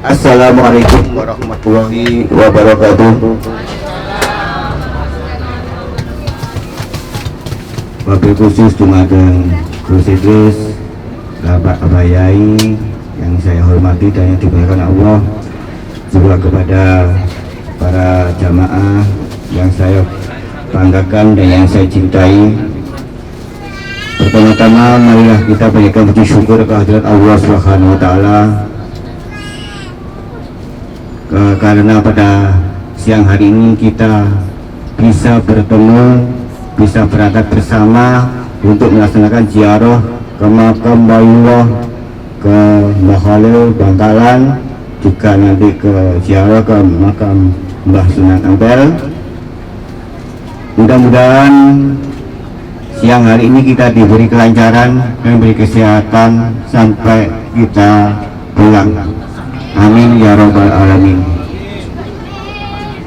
Assalamualaikum warahmatullahi wabarakatuh. Wabil khusus dumateng Gus Idris, Bapak Abayai yang saya hormati dan yang dimuliakan Allah, juga kepada para jamaah yang saya banggakan dan yang saya cintai. Pertama-tama marilah kita berikan puji syukur kehadirat Allah Subhanahu wa taala karena pada siang hari ini kita bisa bertemu, bisa berangkat bersama untuk melaksanakan ziarah ke makam Bayyullah, ke Mbah Khalil Bangkalan, juga nanti ke ziarah ke makam Mbah Sunan Ampel. Mudah-mudahan siang hari ini kita diberi kelancaran dan diberi kesehatan sampai kita pulang. Amin ya robbal alamin.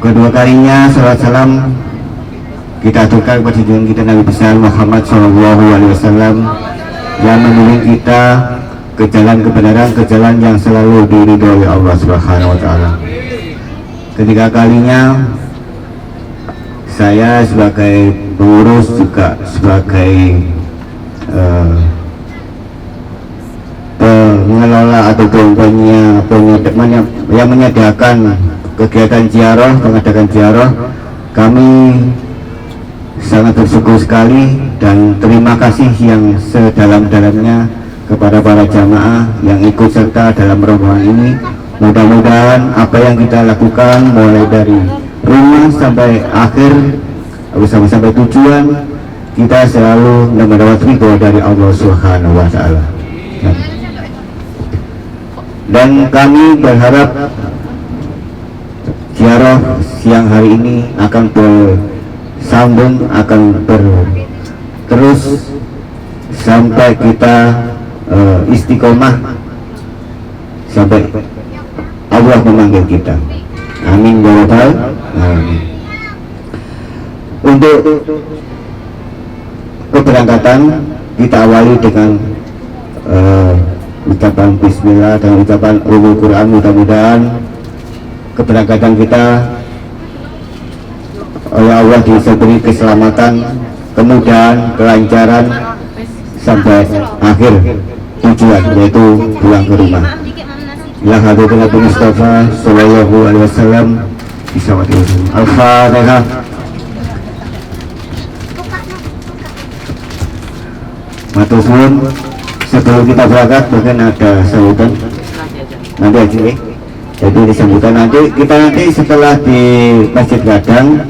Kedua kalinya salat salam kita aturkan kepada junjungan kita Nabi besar Muhammad SAW yang membimbing kita ke jalan kebenaran, ke jalan yang selalu diridhoi Allah Subhanahu wa taala. Ketiga kalinya saya sebagai pengurus, juga sebagai pengelola ataupun yang menyediakan kegiatan ziarah, mengadakan ziarah, kami sangat bersyukur sekali dan terima kasih yang sedalam-dalamnya kepada para jamaah yang ikut serta dalam rombongan ini. Mudah-mudahan apa yang kita lakukan mulai dari rumah sampai akhir, sampai tujuan, kita selalu mendapat ridho dari Allah Subhanahu wa taala. Dan kami berharap ziarah siang hari ini akan bersambung, akan terus sampai kita istiqomah, sampai Allah memanggil kita. Amin ya rabbal alamin. Untuk keberangkatan kita awali dengan ucapan bismillah dan ucapan ulul Quran. Mudah-mudahan keberangkatan kita oleh Allah diberi keselamatan, kemudahan, kelancaran sampai akhir tujuan, yaitu pulang ke rumah. Ya hadirin Nabi Mustafa sallallahu alaihi wasallam. Al-Fatihah. Matur suwun. Sebelum kita berangkat mungkin ada sambutan nanti aja nih. Jadi disambutan nanti setelah di Masjid Gadang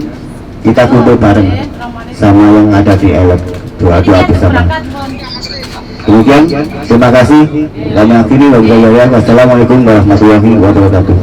kita kumpul bareng sama yang ada di Elek, doa-doa bersama. Demikian, terima kasih. Kami akhiri. Wassalamualaikum warahmatullahi wabarakatuh.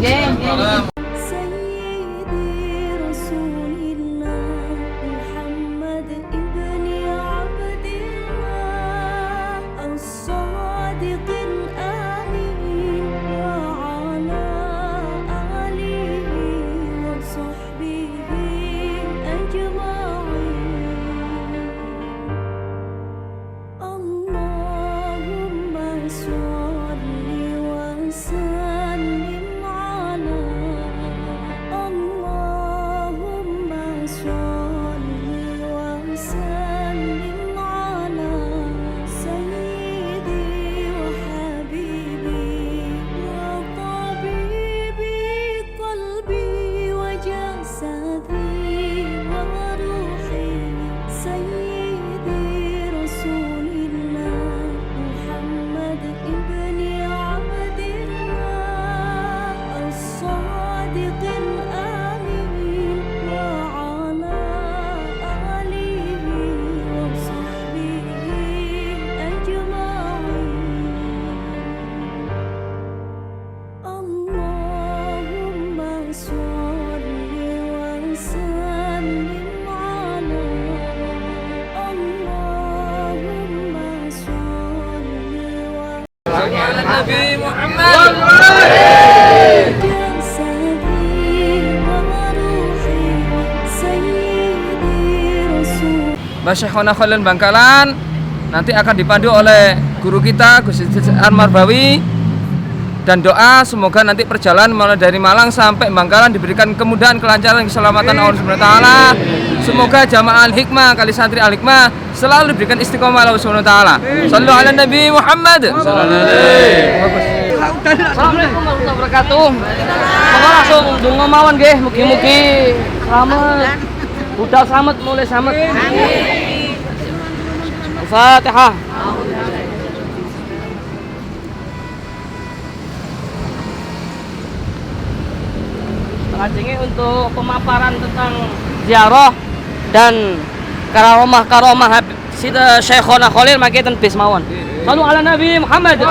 Nabi Muhammad. Mbah Syekhona Khalil Bangkalan nanti akan dipandu oleh guru kita Gus Idris Anmarbawi dan doa semoga nanti perjalanan mulai dari Malang sampai Bangkalan diberikan kemudahan, kelancaran, keselamatan Allah Subhanahu wa taala. Semoga jamaah Al-Hikmah, kali santri Al-Hikmah selalu diberikan istiqomah Allah Subhanahu wa taala. Shallu ala Nabi Muhammad. Assalamualaikum warahmatullahi wabarakatuh. Monggo langsung donga mawon nggih, mugi-mugi selamat. Budal selamat, mulai selamat. Al-Fatihah. Selanjutnya untuk pemaparan tentang ziarah dan karomah Sida Syekhona Khalil makitan bis mawon. Shallu ala Nabi Muhammad.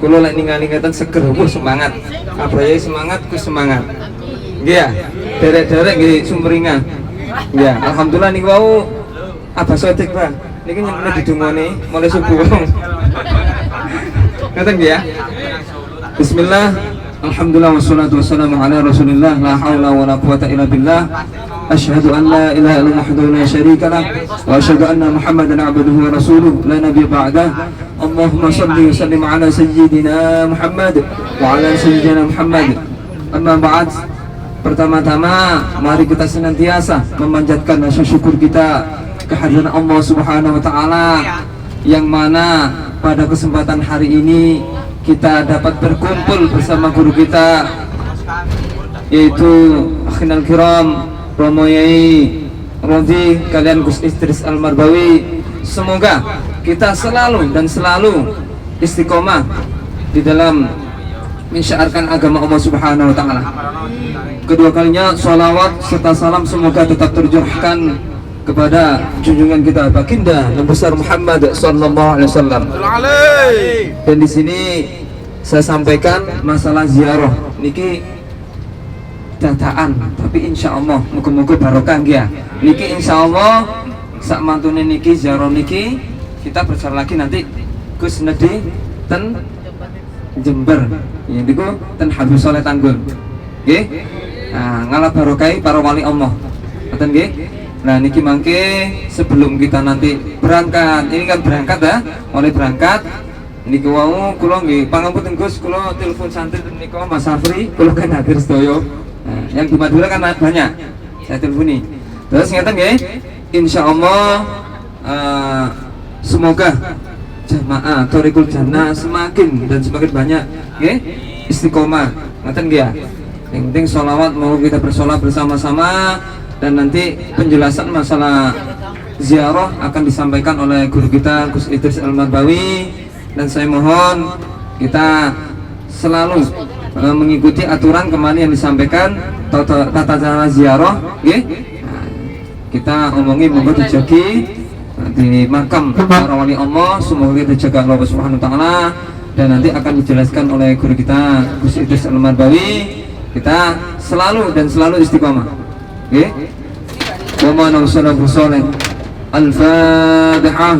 Kulo lek ningali ngeten seger semangat. Abrahe semangat ku semangat. Nggih ya. Derek-derek nggih sumringah. Ya, alhamdulillah niku wau Abah Sodik, Pak. Niki nyemene didungone mulai subuh. Ngeten nggih ya. Bismillah. Alhamdulillah wassalatu wassalamu ala Rasulillah la haula wala quwata illa billah. Asyhadu an la ilaha illallah wahdahu la syarika lah wa asyhadu anna Muhammadan abduhu wa rasuluh la nabiyya ba'dah. Allahumma shalli wa sallim ala sayyidina Muhammad wa ala sayyidina Muhammad. Amma ba'd. Pertama-tama mari kita senantiasa memanjatkan rasa syukur kita kehadiran Allah Subhanahu wa taala yang mana pada kesempatan hari ini kita dapat berkumpul bersama guru kita yaitu Akhinal Kiram Romo Yai Rodi kalian Gus Idris Al-Marbawi. Semoga kita selalu dan selalu istiqomah di dalam mensyiarkan agama Allah Subhanahu wa taala. Kedua kalinya salawat serta salam semoga tetap tercurahkan kepada junjungan kita baginda yang besar Muhammad sallallahu alaihi wasallam. Dan di sini saya sampaikan masalah ziarah niki dataan, tapi insya Allah muga-muga barokah ya. Niki insya Allah sak mantune niki ziarah niki kita berjalan lagi nanti Gus Nedi ten Jember. Ya niku ten Habib Soleh Tanggul. Nggih. Nah, ngalah barokai para wali Allah. Ngoten nggih. Nah niki mangke sebelum kita nanti berangkat, ini kan berangkat ya, oleh berangkat niki wau kula nggih pangapunten Gus, kula telepon santri niku Mas Safri, kula kan hadir sedaya. Nah, yang di Madura kan banyak. Saya telponi. Terus ngeten nggih, insyaallah semoga jamaah Thoriqul Jannah semakin dan semakin banyak nggih istiqomah. Ngoten nggih ya. Yang penting sholawat mau kita bersolat bersama-sama. Dan nanti penjelasan masalah ziarah akan disampaikan oleh guru kita Gus Idris Al-Marbawi. Dan saya mohon kita selalu mengikuti aturan kemarin yang disampaikan tata cara ziarah, okay? Nah, kita omongi moga dijagi di makam para wali Allah, semoga kita jaga Allah Subhanahu wa taala. Dan nanti akan dijelaskan oleh guru kita Gus Idris Al-Marbawi. Kita selalu dan selalu istiqomah. Oke, wa ma nawsallahu salih. Al-Fatihah.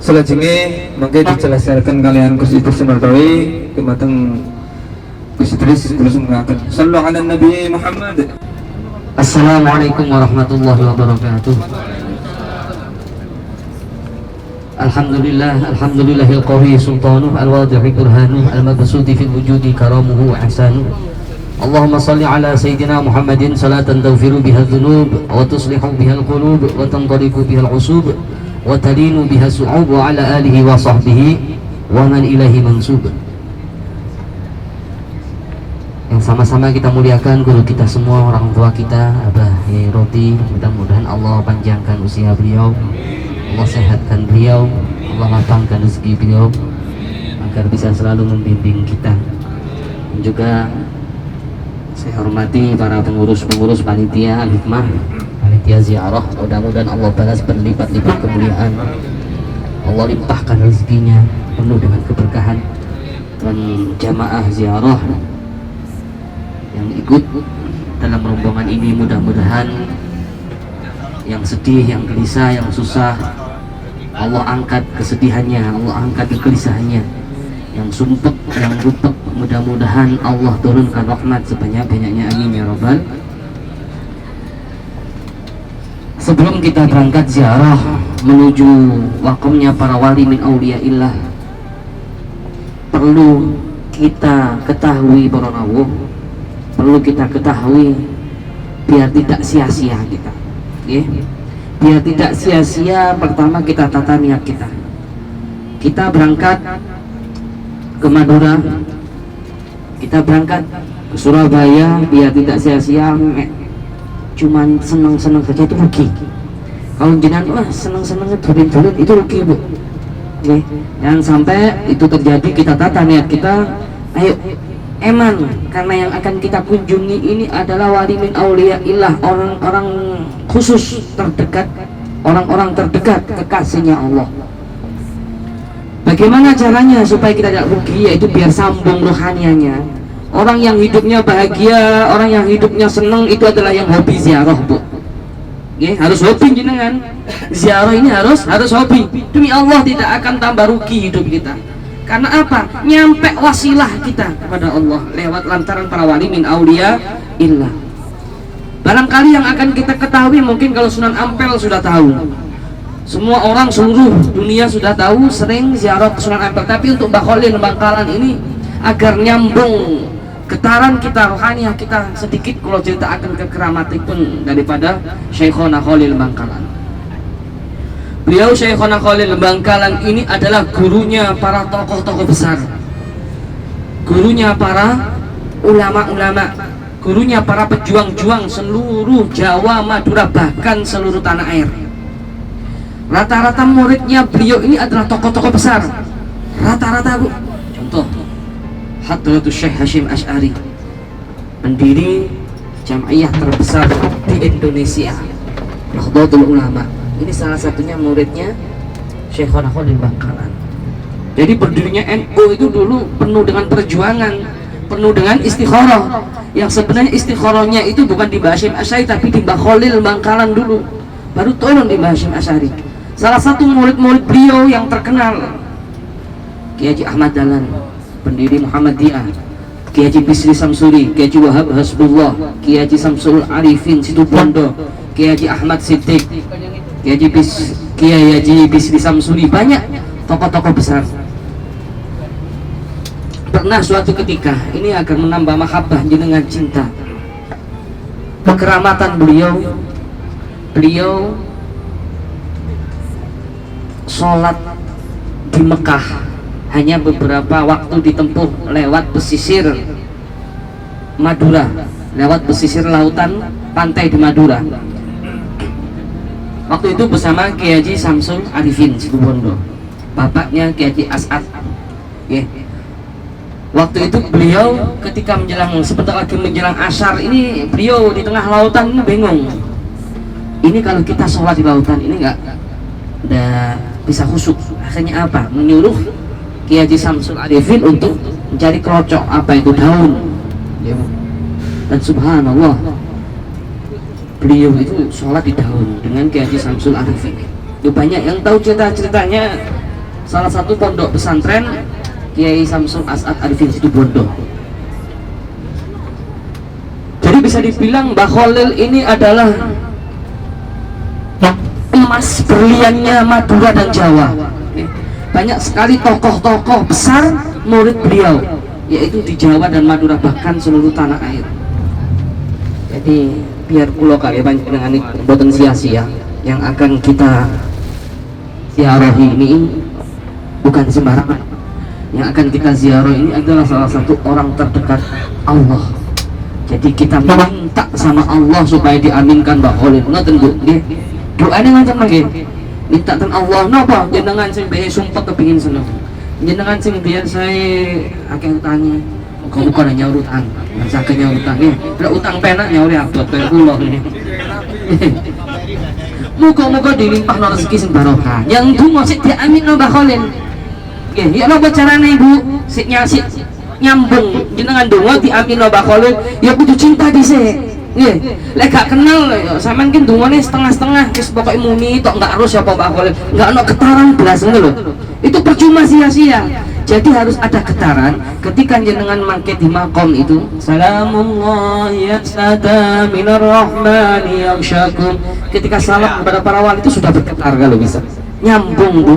Selanjutnya mungkin dijelaskan kalian Gus Idris Al-Marbawi kemateng Gus Idris kula sumangken. Sallallahu ala Nabi Muhammad. Assalamualaikum warahmatullahi wabarakatuh. Alhamdulillahil qawi sultanuh al-wadi'i burhanuh al-mabsudi fil wujudi karamuhu wa ihsanuh. Allahumma salli ala sayyidina Muhammadin salatan taghfiru biha dhunub wa tuslihu biha al-qulub wa tantariqu biha al-usub wa talinu biha su'ub wa ala alihi wa sahbihi wa man ilahi mansub. yang sama-sama kita muliakan guru kita semua, orang tua kita, Abah Yai Roti. Mudah-mudahan Allah panjangkan usia beliau, Allah sehatkan beliau, Allah lapangkan rezeki beliau agar bisa selalu membimbing kita. Dan juga saya hormati para pengurus-pengurus panitia Al-Hikmah, panitia ziarah. Mudah-mudahan Allah balas berlipat-lipat kemuliaan, Allah limpahkan rezekinya penuh dengan keberkahan. Dan jamaah ziarah yang ikut dalam rombongan ini, mudah-mudahan yang sedih, yang gelisah, yang susah, Allah angkat kesedihannya, Allah angkat kegelisahannya. Yang sumpek, yang rupek, mudah-mudahan Allah turunkan rahmat sebanyak-banyaknya, amin ya rabbal. Sebelum kita berangkat ziarah menuju wakumnya para wali min auliyaillah, perlu kita ketahui para rawuh, perlu kita ketahui biar tidak sia-sia kita, ya. Biar tidak sia-sia, pertama kita tata niat kita. Kita berangkat ke Madura, kita berangkat ke Surabaya, biar tidak sia-sia. Cuman senang-senang saja itu rugi. Kalau jenengan wah senang-senang turin-turin itu rugi, Bu. Oke, jangan sampai itu terjadi. Kita tata niat kita. Ayo, eman, karena yang akan kita kunjungi ini adalah wali min auliyaillah, orang-orang khusus terdekat, orang-orang terdekat kekasihnya Allah. Bagaimana caranya supaya kita tidak rugi? Yaitu biar sambung rohanianya. Orang yang hidupnya bahagia, orang yang hidupnya senang, itu adalah yang hobi ziarah, Bu. Oke, harus hobi jenengan. Ziarah ini harus hobi. Demi Allah tidak akan tambah rugi hidup kita. Karena apa? Nyampe wasilah kita kepada Allah lewat lantaran para wali min auliya illah. Barangkali yang akan kita ketahui, mungkin kalau Sunan Ampel sudah tahu, semua orang seluruh dunia sudah tahu sering ziarah ke Sunan Ampel. Tapi untuk Mbah Khalil Bangkalan ini, agar nyambung getaran kita, rohaniah kita sedikit, kalau cerita akan kekeramatipun daripada Syekhona Khalil Bangkalan. Beliau Syekhona Khalil Bangkalan ini adalah gurunya para tokoh-tokoh besar, gurunya para ulama-ulama, gurunya para pejuang-juang seluruh Jawa, Madura, bahkan seluruh tanah air. Rata-rata muridnya beliau ini adalah tokoh-tokoh besar. Rata-rata, Bu. Contoh, Hadratus Syekh Hashim Asy'ari, pendiri jamaiyah terbesar di Indonesia, Nahdlatul Ulama. Ini salah satunya muridnya Syekhona Khalil Bangkalan. Jadi berdirinya NU itu dulu penuh dengan perjuangan, penuh dengan istikharah. Yang sebenarnya istikharahnya itu bukan di Mbah Hashim Asy'ari, tapi di Mbah Khalil Bangkalan dulu, baru turun di Mbah Hashim Asy'ari. Salah satu murid-murid beliau yang terkenal, Kiai Haji Ahmad Dahlan, pendiri Muhammadiyah, Kiai Haji Bisri Samsuri, Kiai Haji Wahab Hasbullah, Kiai Haji Samsul Arifin Situbondo, Kiai Haji Ahmad Siddiq, Kiai Haji Bisri Samsuri, banyak tokoh-tokoh besar. Pernah suatu ketika, ini agar menambah mahabbah jenengan cinta, kekeramatan beliau sholat di Mekah hanya beberapa waktu ditempuh lewat pesisir Madura, lewat pesisir lautan pantai di Madura. Waktu itu bersama Kiai Haji Samsul Arifin Situbondo, bapaknya Kiai Haji As'ad. Waktu itu beliau ketika sebentar lagi menjelang asar ini, beliau di tengah lautan ini bingung. Ini kalau kita sholat di lautan ini nggak bisa khusyuk. Akhirnya apa? Menyuruh Kiai Haji Samsul Arifin untuk mencari kerocok, apa itu, daun. Dan subhanallah, beliau itu sholat di daun dengan Kiai Haji Samsul Arifin. Itu banyak yang tahu cerita-ceritanya. Salah satu pondok pesantren Kiai Samsul As'ad Arifin Situbondo. Jadi bisa dibilang Mbah Khalil ini adalah emas berliannya Madura dan Jawa. Banyak sekali tokoh-tokoh besar murid beliau, yaitu di Jawa dan Madura, bahkan seluruh tanah air. Jadi biar pulau kali banyak dengan boten sia-sia yang akan kita ziarahi ini bukan sembarangan. Yang akan kita ziarah ini adalah salah satu orang terdekat Allah. Jadi kita minta sama Allah supaya diaminkan Mbak Khalil. Ngoten Bu, nggih. Doane ngaten nggih. Minta ten Allah napa jenengan sing bae sumpah kepengin seneng. Jenengan sing biyen saya akeh utangi. Muga-muga nyaur utang. Saged nyaur utang nggih. Lek utang penak nyauri abot kaya kula nggih. Muga-muga dilimpahno rezeki sing barokah. Yang donga sik diaminno Mbak Khalil. Nggih, ya napa carane Ibu? Sik nyambung jenengan donga diaminno Mbak Khalil, ya kudu cinta dhisik. Nggih. Lek gak kenal ya sampean ki dongane setengah-setengah wis pokoke muni tok enggak harus sapa Mbak Khalil. Enggak ono getaran blas ngono lho. Itu percuma sia-sia. Jadi harus ada getaran ketika jenengan mangke di makom itu. Salamullah ya sada minar rahmani yakshakum. Ketika salam kepada para wali itu sudah bergetar kalau bisa. Nyambung Bu.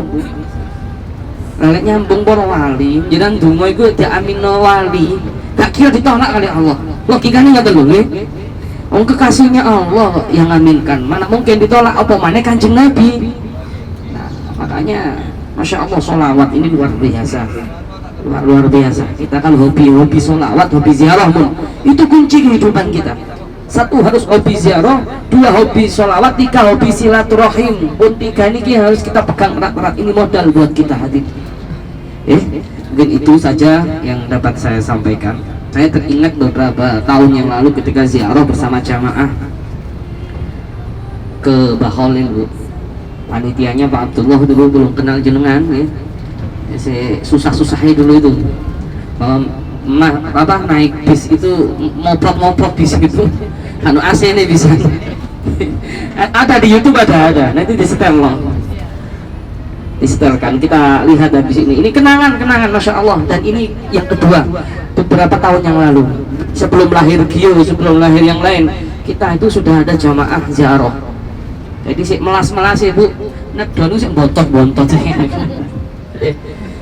Lek nyambung para wali, jenengan donga iku diaminno wali. Gak kira ditolak kali Allah. Logikane ngoten lho nggih. Wong kekasihnya Allah yang ngaminkan. Mana mungkin ditolak apa maneh Kanjeng Nabi. Nah, makanya Masya Allah sholawat ini luar biasa. Luar biasa. Kita kan hobi sholawat, hobi ziarah pun. Itu kunci kehidupan kita. Satu harus hobi ziarah, dua hobi sholawat, tiga hobi silaturahim. Pun tiga ini harus kita pegang erat-erat. Ini modal buat kita hadir. Mungkin itu saja yang dapat saya sampaikan. Saya teringat beberapa tahun yang lalu ketika ziarah bersama jamaah ke Mbah Khalil Bu. Panitianya Pak Abdullah dulu belum kenal jenengan ya. Susah-susahnya dulu itu. Naik bis itu moprot bis itu. Anu AC ini bisa. Ada di YouTube ada. Nanti di-setel loh. Disetelkan, kita lihat habis ini. Ini kenangan Masya Allah. Dan ini yang kedua beberapa tahun yang lalu sebelum lahir Gio, sebelum lahir yang lain, kita itu sudah ada jamaah ziarah. Jadi si melas-melas ya Bu, nedonu sih bontot-bontot.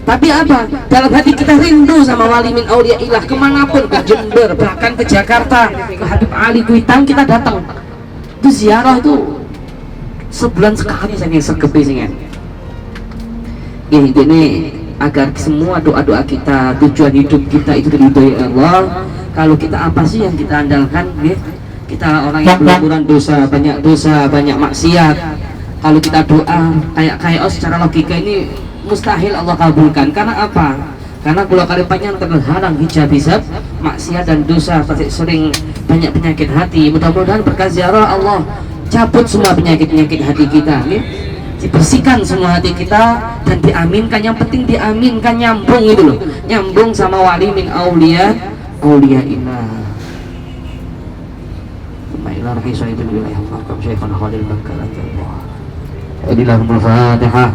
Tapi apa? Dalam hati kita rindu sama wali min auliyaillah, kemanapun, ke Jember, bahkan ke Jakarta, ke Habib Ali Kuitang kita datang. Itu ziarah itu sebulan sekali saya sergepi sih. Ini agar semua doa-doa kita, tujuan hidup kita itu diridhoi Allah. Kalau kita apa sih yang kita andalkan? Kita orang yang berlumuran dosa, banyak maksiat. Kalau kita doa kayak secara logika ini mustahil Allah kabulkan. Karena apa? Karena kalau kalimatnya terhalang hijab maksiat dan dosa, pasti sering banyak penyakit hati. Mudah-mudahan berkah ziarah Allah cabut semua penyakit hati kita. Dibersihkan semua hati kita dan diaminkan. Yang penting diaminkan, nyambung itu loh, nyambung sama wali min auliyaillah. Ila rahi sahibul wilayah Makam Syekhana Khalil Bangkalan Allah. Adilahumul Fatihah.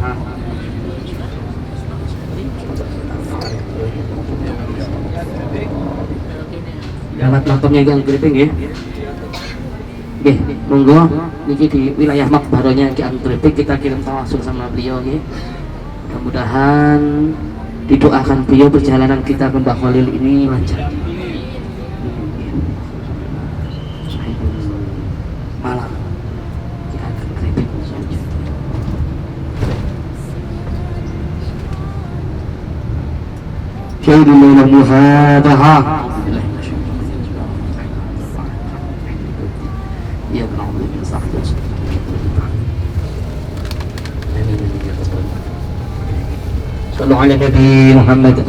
Dapat makamnya yang Griping ya. Nggih, monggo niki di wilayah makbaronya Ki Griping kita kirim tawasul sama beliau nggih. Mudah-mudahan didoakan beliau perjalanan kita ke Mbah Khalil ini lancar. Malam kita Griping saja. Syahidul Fatihah. Sallu ala Nabi Muhammad.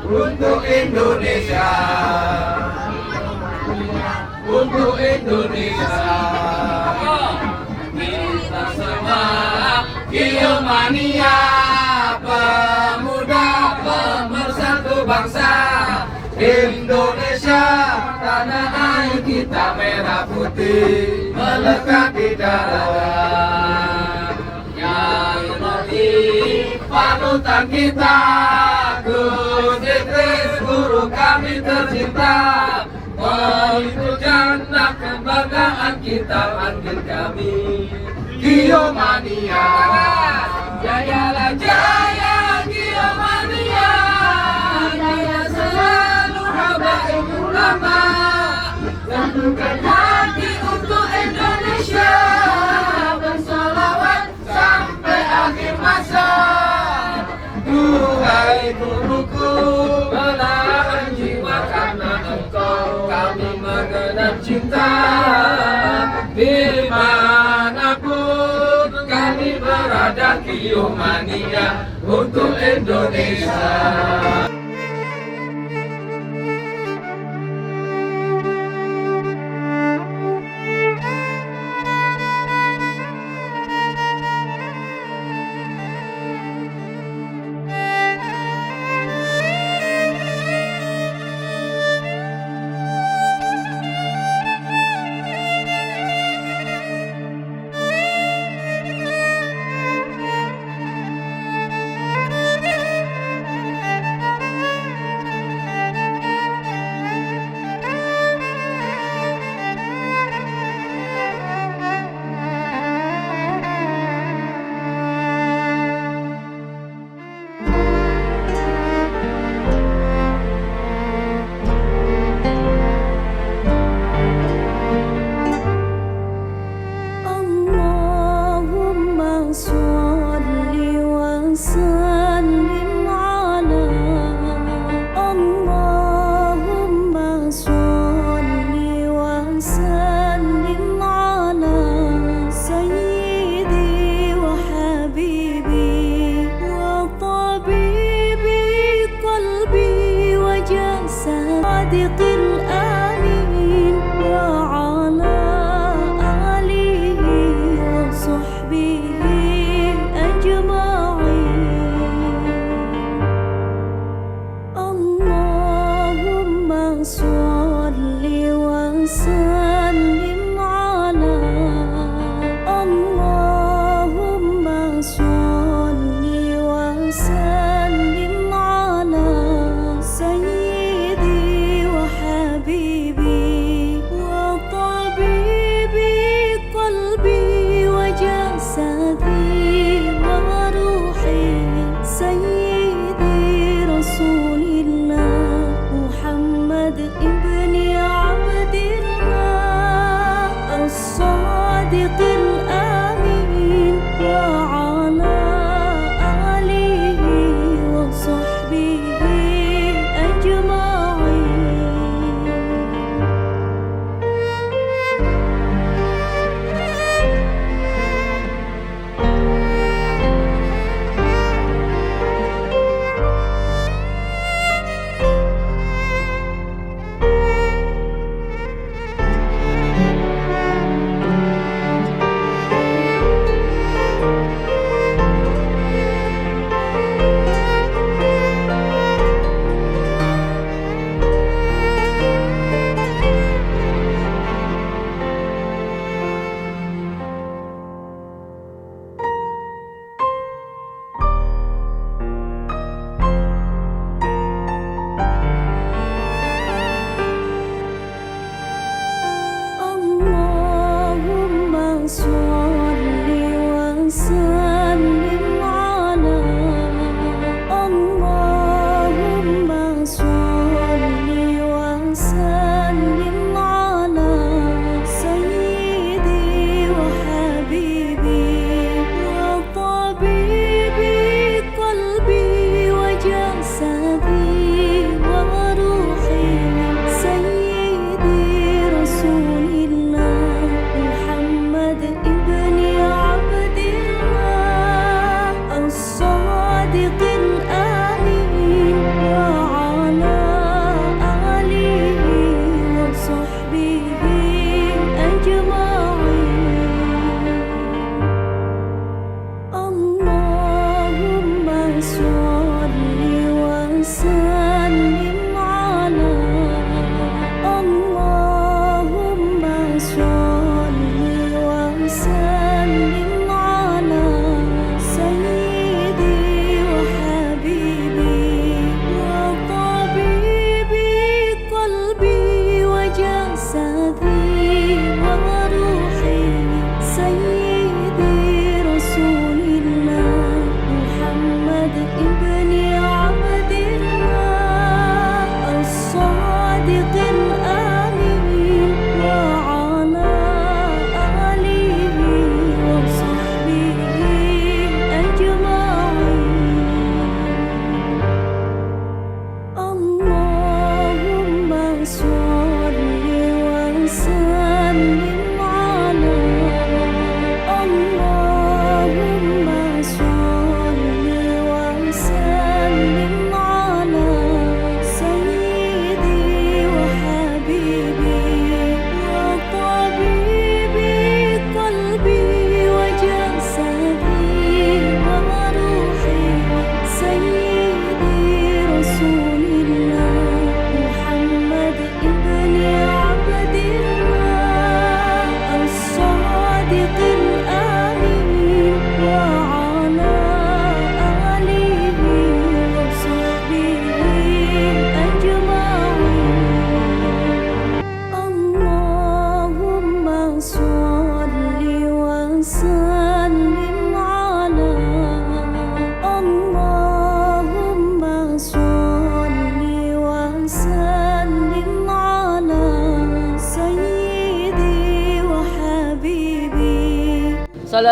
Untuk Indonesia, untuk Indonesia, kita semangat Kiomania, pemuda pemersatu bangsa Indonesia, tanah air. air kita merah putih melekat di dada. Ya Ilahi, panutan kita, Gus Idris guru kami tercinta. Itu jannah kebanggaan kita, panggil kami Giomania. Jayalah jaya Giomania, jaya selalu habaib ulama, satukan hati untuk Indonesia, bersolawat sampai akhir masa. Duhai guruku, belahan jiwa karena engkau kami mengenal cinta. Dimanapun kami berada, Giomania untuk Indonesia.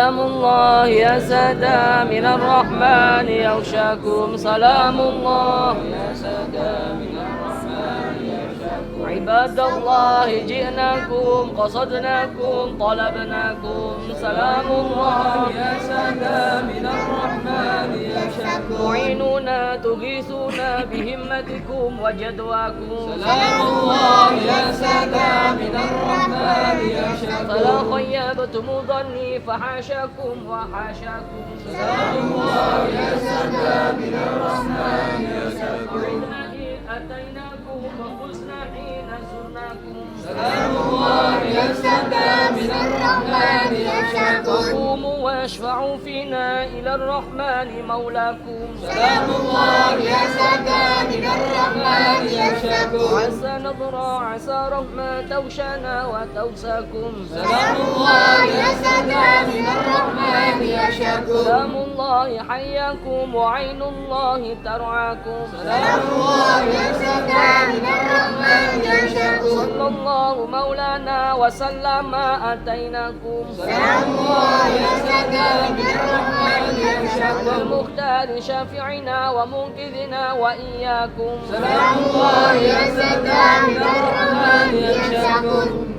سلام الله يا سادة من الرحمن يغشاكم سلام الله يا سادة من الرحمن يغشاكم عباد الله جئناكم قصدناكم طلبناكم سلام الله يا سادة من الرحمن يغشاكم تعينونا تغيثونا بهمتكم وجدواكم سلام الله يا سادة من الرحمن يغشاكم فلا خيبتم ظني فحاشاكم وحاشاكم سلام الله يا سادة من الرحمن يغشاكم أتيناكم وفزنا حين زرناكم سلام الله يا سادة من الرحمن يغشاكم قوموا واشفعوا فينا إلى الرحمن مولاكم سلام الله يا سادة من الرحمن يغشاكم عسى نظرة عسى رحمة توشانا وتوساكم سلام الله يا سادة من الرحمن يغشاكم سلام الله حياكم وعين الله ترعاكم سلام الله يا سادة من الرحمن يغشاكم صلى الله مولانا وسلم أتيناكم سلام الله يا سادة من الرحمن يغشاكم المختار شافعنا ومنقذنا وإياكم سلام الله يا سادة من الرحمن يغشاكم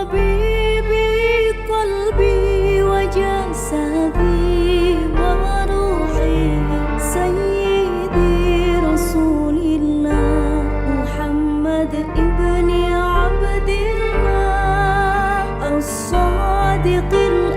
حبيبي وجسدي حديق